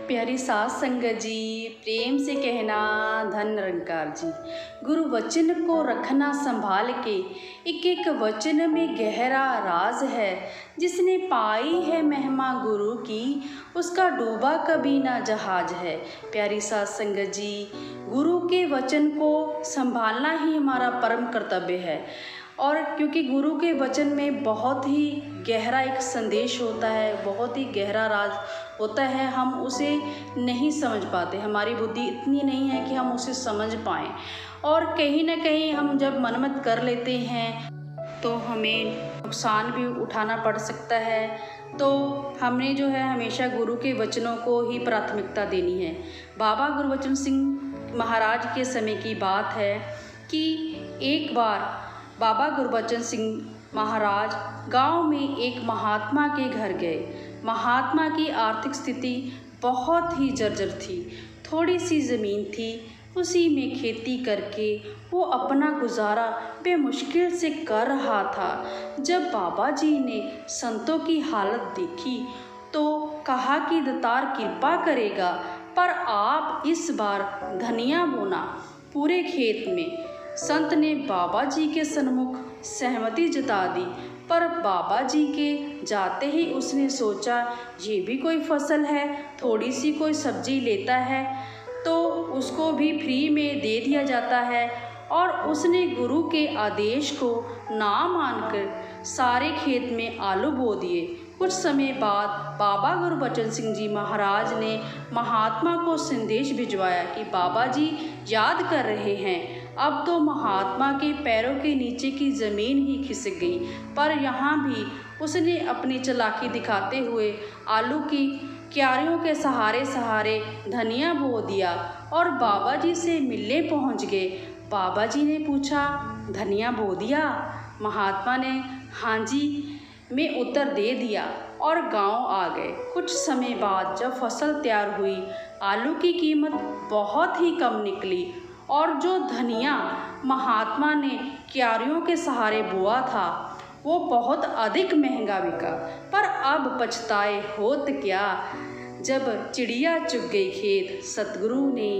प्यारी सास संगत जी, प्रेम से कहना धन निरंकार जी। गुरु वचन को रखना संभाल के, एक एक वचन में गहरा राज है। जिसने पाई है महिमा गुरु की, उसका डूबा कभी ना जहाज है। प्यारी सास संगत जी, गुरु के वचन को संभालना ही हमारा परम कर्तव्य है। और क्योंकि गुरु के वचन में बहुत ही गहरा एक संदेश होता है, बहुत ही गहरा राज होता है, हम उसे नहीं समझ पाते। हमारी बुद्धि इतनी नहीं है कि हम उसे समझ पाएँ। और कहीं ना कहीं हम जब मनमत कर लेते हैं तो हमें नुकसान भी उठाना पड़ सकता है। तो हमने जो है हमेशा गुरु के वचनों को ही प्राथमिकता देनी है। बाबा गुरबचन सिंह महाराज के समय की बात है कि एक बार बाबा गुरबचन सिंह महाराज गांव में एक महात्मा के घर गए। महात्मा की आर्थिक स्थिति बहुत ही जर्जर थी। थोड़ी सी ज़मीन थी, उसी में खेती करके वो अपना गुजारा बेमुश्किल से कर रहा था। जब बाबा जी ने संतों की हालत देखी तो कहा कि दातार कृपा करेगा, पर आप इस बार धनिया बोना पूरे खेत में। संत ने बाबा जी के सन्मुख सहमति जता दी, पर बाबा जी के जाते ही उसने सोचा ये भी कोई फसल है, थोड़ी सी कोई सब्जी लेता है तो उसको भी फ्री में दे दिया जाता है। और उसने गुरु के आदेश को ना मानकर सारे खेत में आलू बो दिए। कुछ समय बाद बाबा गुरबचन सिंह जी महाराज ने महात्मा को संदेश भिजवाया कि बाबा जी याद कर रहे हैं। अब तो महात्मा के पैरों के नीचे की ज़मीन ही खिसक गई, पर यहाँ भी उसने अपनी चालाकी दिखाते हुए आलू की क्यारियों के सहारे सहारे धनिया बो दिया और बाबा जी से मिलने पहुँच गए। बाबा जी ने पूछा, धनिया बो दिया? महात्मा ने हाँ जी में उत्तर दे दिया और गांव आ गए। कुछ समय बाद जब फसल तैयार हुई, आलू की कीमत बहुत ही कम निकली और जो धनिया महात्मा ने क्यारियों के सहारे बोआ था वो बहुत अधिक महंगा बिका। पर अब पछताए होत क्या, जब चिड़िया चुग गई खेत। सतगुरु ने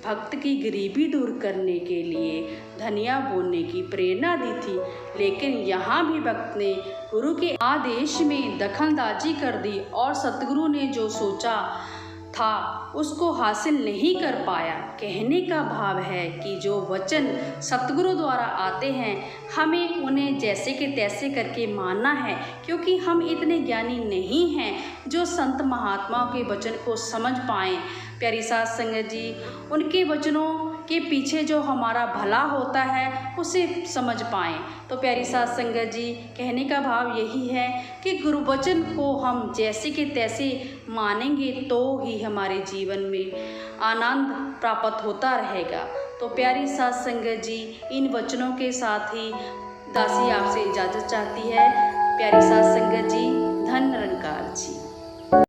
भक्त की गरीबी दूर करने के लिए धनिया बोने की प्रेरणा दी थी, लेकिन यहाँ भी भक्त ने गुरु के आदेश में दखलंदाजी कर दी और सतगुरु ने जो सोचा था उसको हासिल नहीं कर पाया। कहने का भाव है कि जो वचन सतगुरु द्वारा आते हैं हमें उन्हें जैसे के तैसे करके मानना है, क्योंकि हम इतने ज्ञानी नहीं हैं जो संत महात्माओं के वचन को समझ पाएँ। प्यारी साध संगत जी, उनके वचनों के पीछे जो हमारा भला होता है उसे समझ पाएँ। तो प्यारी साध संगत जी, कहने का भाव यही है कि गुरु वचन को हम जैसे के तैसे मानेंगे तो ही हमारे जीवन में आनंद प्राप्त होता रहेगा। तो प्यारी साध संगत जी, इन वचनों के साथ ही दासी आपसे इजाज़त चाहती है। प्यारी साध संगत जी, धन निरंकार जी।